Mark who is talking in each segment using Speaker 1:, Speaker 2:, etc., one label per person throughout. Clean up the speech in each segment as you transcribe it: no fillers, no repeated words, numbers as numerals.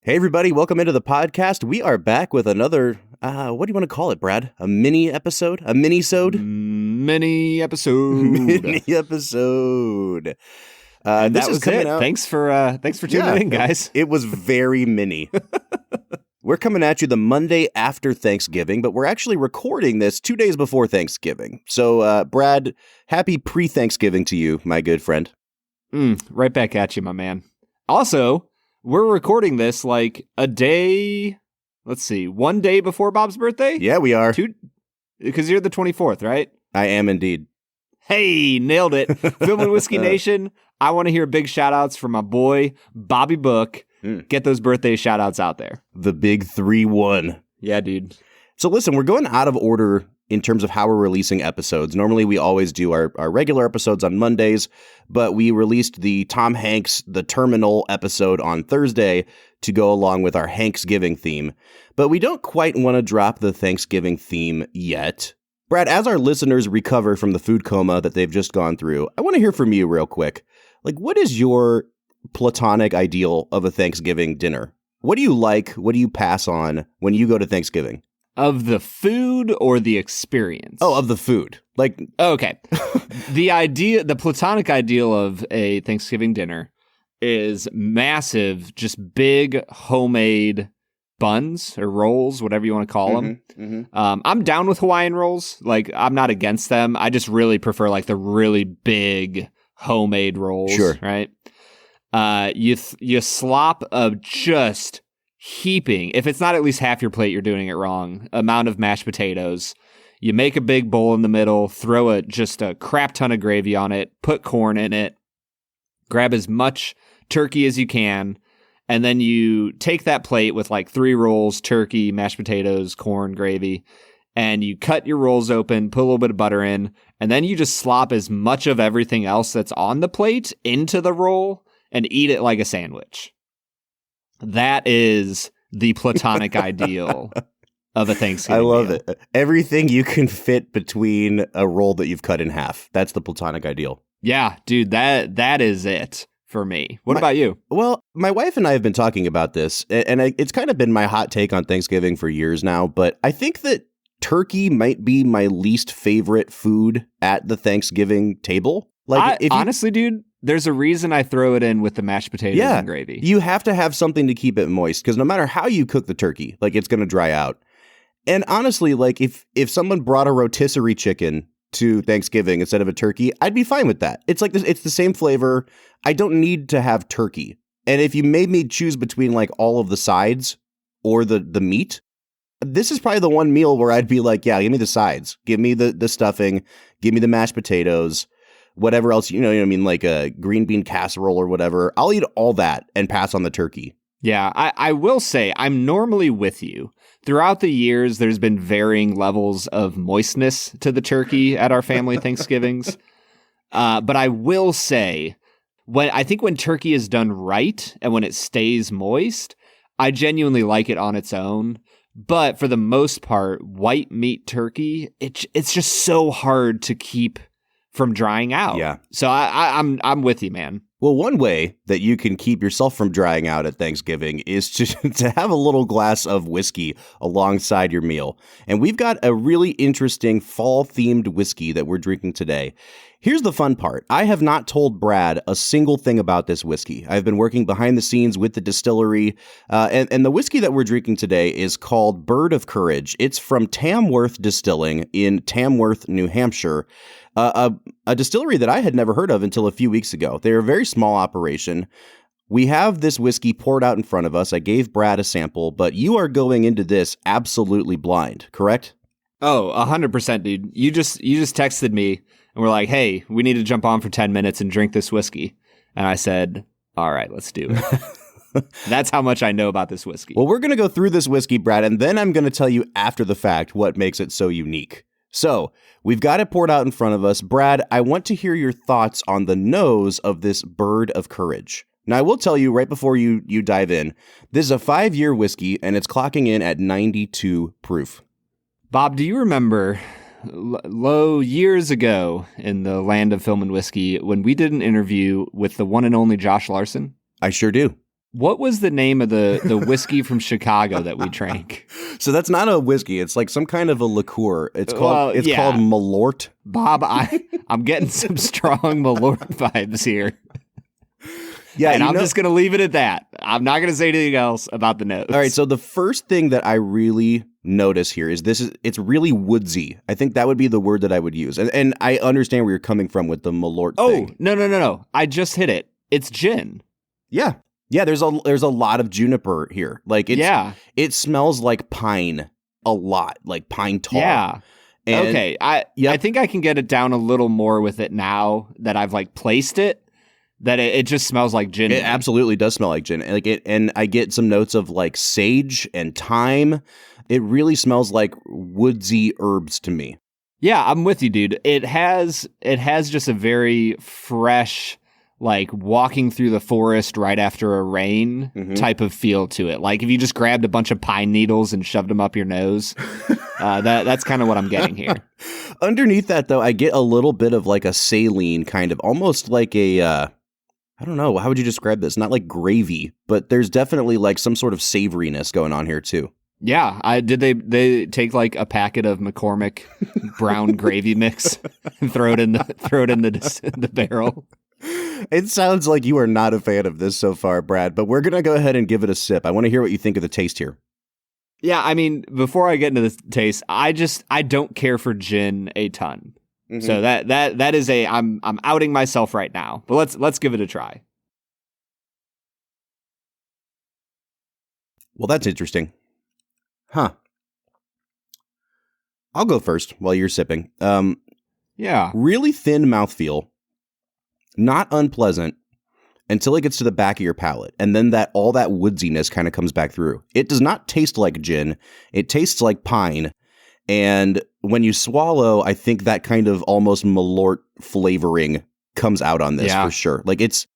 Speaker 1: Hey, everybody. Welcome into the podcast. We are back with another, what do you want to call it, Brad? A mini episode? A mini-sode?
Speaker 2: Mini episode.
Speaker 1: Mini episode.
Speaker 2: And
Speaker 1: this
Speaker 2: that
Speaker 1: is
Speaker 2: was
Speaker 1: coming
Speaker 2: it.
Speaker 1: out.
Speaker 2: Thanks for tuning in, guys.
Speaker 1: It was very mini. We're coming at you the Monday after Thanksgiving, but we're actually recording this 2 days before Thanksgiving. So, Brad, happy pre-Thanksgiving to you, my good friend.
Speaker 2: Right back at you, my man. Also, we're recording this like a day, 1 day before Bob's birthday?
Speaker 1: Yeah, we are.
Speaker 2: Because you're the 24th, right?
Speaker 1: I am indeed.
Speaker 2: Hey, nailed it. Film and Whiskey Nation, I want to hear big shout-outs from my boy, Bobby Book. Get those birthday shout-outs out there.
Speaker 1: The big 3-1.
Speaker 2: Yeah, dude.
Speaker 1: So listen, we're going out of order in terms of how we're releasing episodes. Normally, we always do our regular episodes on Mondays, but we released the Tom Hanks, The Terminal episode on Thursday to go along with our Hanksgiving theme. But we don't quite want to drop the Thanksgiving theme yet. Brad, as our listeners recover from the food coma that they've just gone through, I want to hear from you real quick. Like, what is your platonic ideal of a Thanksgiving dinner? What do you like? What do you pass on when you go to Thanksgiving?
Speaker 2: Of the food or the experience?
Speaker 1: Oh, of the food. Like,
Speaker 2: okay. The platonic ideal of a Thanksgiving dinner is massive, just big homemade buns or rolls, whatever you want to call them. I'm down with Hawaiian rolls. Like, I'm not against them. I just really prefer like the really big homemade rolls.
Speaker 1: Sure.
Speaker 2: Right. You slop of just heaping, if it's not at least half your plate, you're doing it wrong, amount of mashed potatoes. You make a big bowl in the middle, throw just a crap ton of gravy on it, put corn in it, grab as much turkey as you can, and then you take that plate with like 3 rolls, turkey, mashed potatoes, corn, gravy, and you cut your rolls open, put a little bit of butter in, and then you just slop as much of everything else that's on the plate into the roll and eat it like a sandwich. That is the platonic ideal of a Thanksgiving
Speaker 1: I love
Speaker 2: meal.
Speaker 1: it. Everything you can fit between a roll that you've cut in half. That's the platonic ideal.
Speaker 2: Yeah, dude, that is it for me. What about you?
Speaker 1: Well, my wife and I have been talking about this, and it's kind of been my hot take on Thanksgiving for years now, but I think that turkey might be my least favorite food at the Thanksgiving table. Like,
Speaker 2: honestly, dude, there's a reason I throw it in with the mashed potatoes and gravy.
Speaker 1: You have to have something to keep it moist, because no matter how you cook the turkey, like, it's going to dry out. And honestly, like, if someone brought a rotisserie chicken to Thanksgiving instead of a turkey, I'd be fine with that. It's like it's the same flavor. I don't need to have turkey. And if you made me choose between like all of the sides or the meat, this is probably the one meal where I'd be like, yeah, give me the sides, give me the stuffing, give me the mashed potatoes, whatever else, you know what I mean, like a green bean casserole or whatever. I'll eat all that and pass on the turkey.
Speaker 2: Yeah, I will say I'm normally with you. Throughout the years, there's been varying levels of moistness to the turkey at our family Thanksgivings. But I will say, when turkey is done right and when it stays moist, I genuinely like it on its own. But for the most part, white meat turkey, it's just so hard to keep from drying out.
Speaker 1: Yeah.
Speaker 2: So I'm with you, man.
Speaker 1: Well, one way that you can keep yourself from drying out at Thanksgiving is to have a little glass of whiskey alongside your meal. And we've got a really interesting fall-themed whiskey that we're drinking today. Here's the fun part. I have not told Brad a single thing about this whiskey. I've been working behind the scenes with the distillery, and the whiskey that we're drinking today is called Bird of Courage. It's from Tamworth Distilling in Tamworth, New Hampshire, a distillery that I had never heard of until a few weeks ago. They're a very small operation. We have this whiskey poured out in front of us. I gave Brad a sample, but you are going into this absolutely blind, correct?
Speaker 2: Oh, 100%, dude. You just texted me and we're like, hey, we need to jump on for 10 minutes and drink this whiskey. And I said, all right, let's do it. That's how much I know about this whiskey.
Speaker 1: Well, we're going to go through this whiskey, Brad, and then I'm going to tell you after the fact what makes it so unique. So we've got it poured out in front of us. Brad, I want to hear your thoughts on the nose of this Bird of Courage. Now, I will tell you right before you dive in, this is a 5-year whiskey, and it's clocking in at 92 proof.
Speaker 2: Bob, do you remember years ago in the land of film and whiskey when we did an interview with the one and only Josh Larson?
Speaker 1: I sure do.
Speaker 2: What was the name of the whiskey from Chicago that we drank?
Speaker 1: So that's not a whiskey. It's like some kind of a liqueur. It's called Malort.
Speaker 2: Bob, I'm getting some strong Malort vibes here.
Speaker 1: Yeah,
Speaker 2: and I'm just going to leave it at that. I'm not going to say anything else about the nose.
Speaker 1: All right, so the first thing that I really notice here is it's really woodsy. I think that would be the word that I would use. And I understand where you're coming from with the Malort thing.
Speaker 2: No. I just hit it. It's gin.
Speaker 1: Yeah. Yeah, there's a lot of juniper here. Like it smells like pine a lot, like pine tar.
Speaker 2: Yeah. And okay, I think I can get it down a little more with it now that I've like placed it. That it just smells like gin.
Speaker 1: It absolutely does smell like gin. And I get some notes of like sage and thyme. It really smells like woodsy herbs to me.
Speaker 2: Yeah, I'm with you, dude. It has just a very fresh, like walking through the forest right after a rain type of feel to it. Like if you just grabbed a bunch of pine needles and shoved them up your nose, that's kind of what I'm getting here.
Speaker 1: Underneath that, though, I get a little bit of like a saline kind of, almost like a, I don't know, how would you describe this? Not like gravy, but there's definitely like some sort of savoriness going on here too.
Speaker 2: Yeah, did they take like a packet of McCormick brown gravy mix and throw it in the barrel?
Speaker 1: It sounds like you are not a fan of this so far, Brad, but we're going to go ahead and give it a sip. I want to hear what you think of the taste here.
Speaker 2: Yeah, I mean, before I get into the taste, I don't care for gin a ton. Mm-hmm. So that is I'm outing myself right now. But let's give it a try.
Speaker 1: Well, that's interesting. Huh. I'll go first while you're sipping.
Speaker 2: Yeah.
Speaker 1: Really thin mouthfeel. Not unpleasant until it gets to the back of your palate. And then all that woodsiness kind of comes back through. It does not taste like gin. It tastes like pine. And when you swallow, I think that kind of almost Malort flavoring comes out on this for sure. Like it's,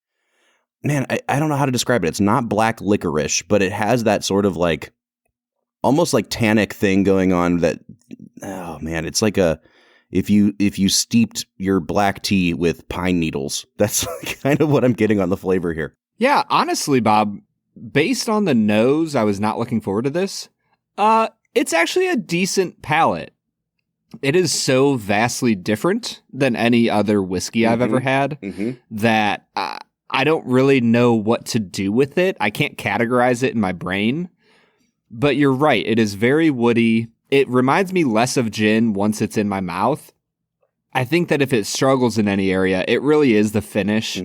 Speaker 1: man, I don't know how to describe it. It's not black licorice, but it has that sort of like, almost like tannic thing going on that, oh man, it's like if you steeped your black tea with pine needles. That's kind of what I'm getting on the flavor here.
Speaker 2: Yeah, honestly, Bob, based on the nose, I was not looking forward to this. It's actually a decent palate. It is so vastly different than any other whiskey I've ever had that I don't really know what to do with it. I can't categorize it in my brain. But you're right. It is very woody. It reminds me less of gin once it's in my mouth. I think that if it struggles in any area, it really is the finish.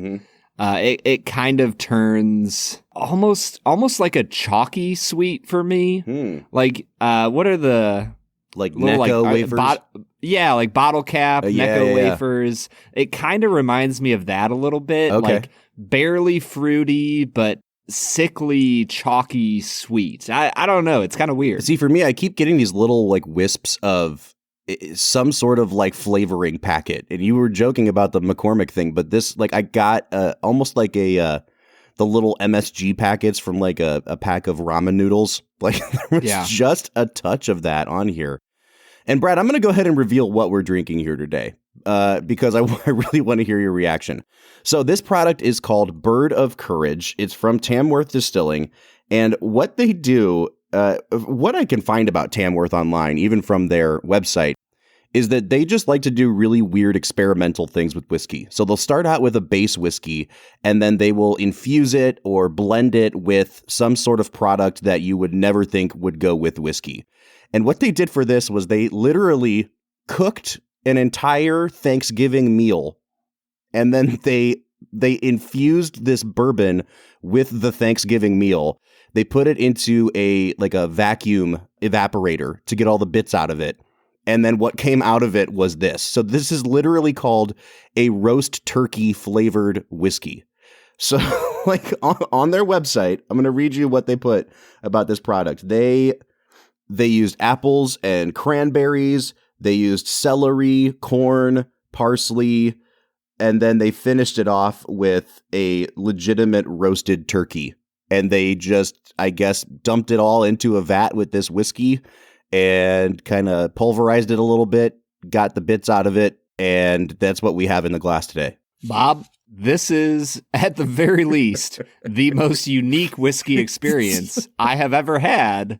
Speaker 2: It kind of turns almost like a chalky sweet for me. Like, what are the
Speaker 1: like Necco wafers?
Speaker 2: Like bottle cap, Necco wafers. It kind of reminds me of that a little bit.
Speaker 1: Okay.
Speaker 2: Like barely fruity, but sickly, chalky sweet. I don't know. It's kind of weird.
Speaker 1: See, for me, I keep getting these little like wisps of some sort of like flavoring packet. And you were joking about the McCormick thing, but this, like, I got almost like the little MSG packets from like a pack of ramen noodles. Like there was just a touch of that on here. And Brad, I'm going to go ahead and reveal what we're drinking here today because I really want to hear your reaction. So this product is called Bird of Courage. It's from Tamworth Distilling. And what they do, what I can find about Tamworth online, even from their website, is that they just like to do really weird experimental things with whiskey. So they'll start out with a base whiskey, and then they will infuse it or blend it with some sort of product that you would never think would go with whiskey. And what they did for this was they literally cooked an entire Thanksgiving meal, and then they infused this bourbon with the Thanksgiving meal. They put it into a vacuum evaporator to get all the bits out of it. And then what came out of it was this. So this is literally called a roast turkey flavored whiskey. So like on their website, I'm going to read you what they put about this product. They used apples and cranberries. They used celery, corn, parsley, and then they finished it off with a legitimate roasted turkey. And they just, I guess, dumped it all into a vat with this whiskey and kind of pulverized it a little bit, got the bits out of it, and that's what we have in the glass today.
Speaker 2: Bob, this is, at the very least, the most unique whiskey experience I have ever had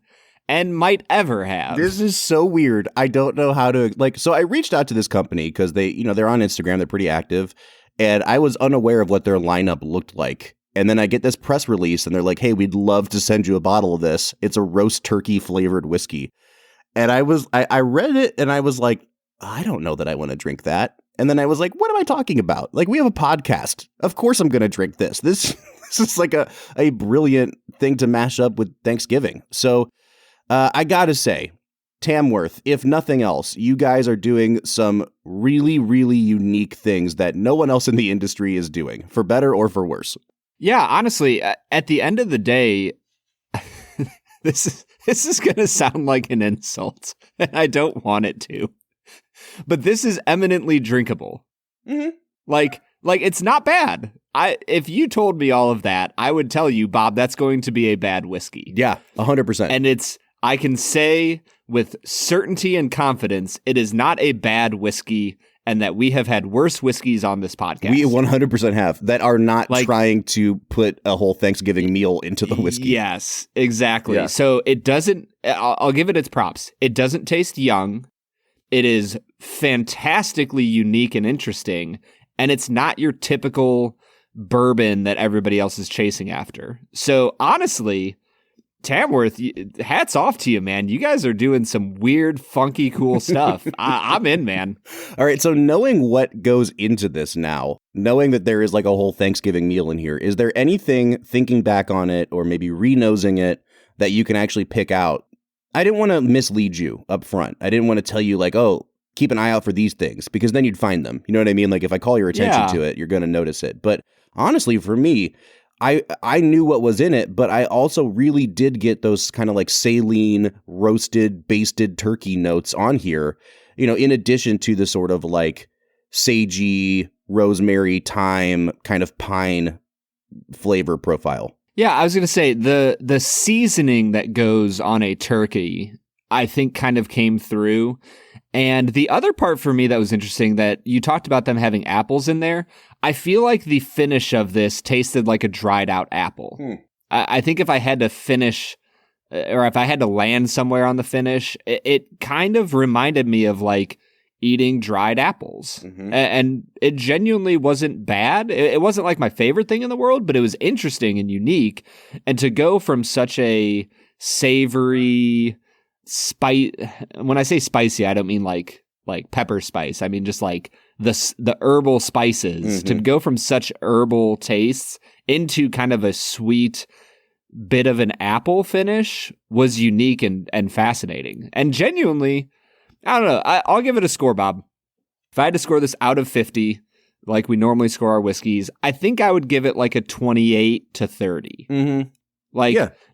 Speaker 2: and might ever have.
Speaker 1: This is so weird. I don't know how to, so I reached out to this company because they're on Instagram. They're pretty active. And I was unaware of what their lineup looked like. And then I get this press release and they're like, hey, we'd love to send you a bottle of this. It's a roast turkey flavored whiskey. And I read it and I was like, I don't know that I want to drink that. And then I was like, what am I talking about? Like, we have a podcast. Of course I'm going to drink this. This is like a brilliant thing to mash up with Thanksgiving. So I got to say, Tamworth, if nothing else, you guys are doing some really, really unique things that no one else in the industry is doing, for better or for worse.
Speaker 2: Yeah, honestly, at the end of the day, this is going to sound like an insult, and I don't want it to. But this is eminently drinkable.
Speaker 1: Mm-hmm.
Speaker 2: Like it's not bad. If you told me all of that, I would tell you, Bob, that's going to be a bad whiskey.
Speaker 1: Yeah, 100%.
Speaker 2: And I can say with certainty and confidence, it is not a bad whiskey, and that we have had worse whiskeys on this podcast.
Speaker 1: We 100% have, that are not trying to put a whole Thanksgiving meal into the whiskey.
Speaker 2: Yes, exactly.
Speaker 1: Yeah.
Speaker 2: So it doesn't, I'll give it its props. It doesn't taste young. It is fantastically unique and interesting, and it's not your typical bourbon that everybody else is chasing after. So honestly, Tamworth, hats off to you, man. You guys are doing some weird, funky, cool stuff. I'm in, man.
Speaker 1: All right, so knowing what goes into this now, knowing that there is like a whole Thanksgiving meal in here, is there anything, thinking back on it or maybe re-nosing it, that you can actually pick out? I didn't want to mislead you up front. I didn't want to tell you like, oh, keep an eye out for these things, because then you'd find them. You know what I mean? Like if I call your attention to it, you're going to notice it. But honestly, for me, I knew what was in it, but I also really did get those kind of like saline, roasted, basted turkey notes on here, in addition to the sort of like sagey, rosemary, thyme, kind of pine flavor profile.
Speaker 2: Yeah, I was going to say the seasoning that goes on a turkey, I think kind of came through. And the other part for me that was interesting, that you talked about them having apples in there. I feel like the finish of this tasted like a dried out apple. I think if I had to finish, or if I had to land somewhere on the finish, it kind of reminded me of like eating dried apples. Mm-hmm. And it genuinely wasn't bad. It wasn't like my favorite thing in the world, but it was interesting and unique. And to go from such a savory when I say spicy, I don't mean like pepper spice. I mean just like the herbal spices. Mm-hmm. To go from such herbal tastes into kind of a sweet bit of an apple finish was unique and fascinating. And genuinely, I don't know, I'll give it a score, Bob. If I had to score this out of 50, like we normally score our whiskeys, I think I would give it like a 28 to 30.
Speaker 1: Mm-hmm.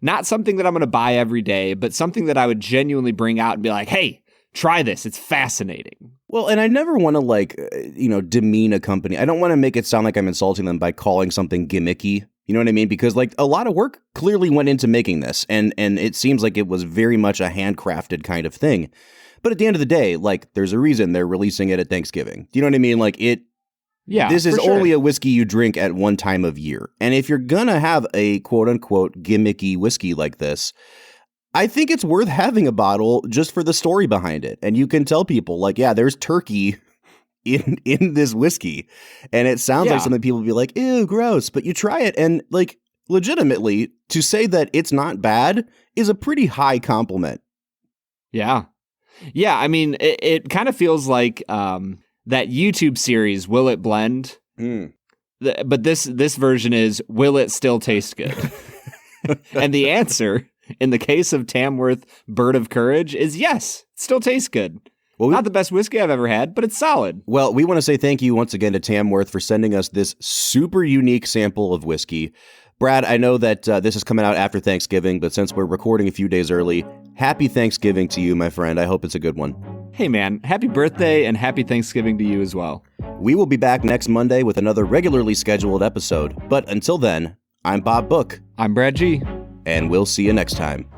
Speaker 2: Not something that I'm going to buy every day, but something that I would genuinely bring out and be like, hey, try this. It's fascinating.
Speaker 1: Well, and I never want to demean a company. I don't want to make it sound like I'm insulting them by calling something gimmicky. You know what I mean? Because like a lot of work clearly went into making this, and it seems like it was very much a handcrafted kind of thing. But at the end of the day, like there's a reason they're releasing it at Thanksgiving. Do you know what I mean? Like this is only a whiskey you drink at one time of year. And if you're going to have a quote unquote gimmicky whiskey like this, I think it's worth having a bottle just for the story behind it. And you can tell people like, yeah, there's turkey in this whiskey. And it sounds like something people would be like, ew, gross. But you try it and like legitimately to say that it's not bad is a pretty high compliment.
Speaker 2: Yeah. Yeah. I mean, it kind of feels like, that YouTube series, Will It Blend? But this version is, will it still taste good? And the answer, in the case of Tamworth Bird of Courage, is yes, it still tastes good. Well, not the best whiskey I've ever had, but it's solid.
Speaker 1: Well, we want to say thank you once again to Tamworth for sending us this super unique sample of whiskey. Brad, I know that this is coming out after Thanksgiving, but since we're recording a few days early, happy Thanksgiving to you, my friend. I hope it's a good one.
Speaker 2: Hey, man, happy birthday and happy Thanksgiving to you as well.
Speaker 1: We will be back next Monday with another regularly scheduled episode. But until then, I'm Bob Book.
Speaker 2: I'm Brad G.
Speaker 1: And we'll see you next time.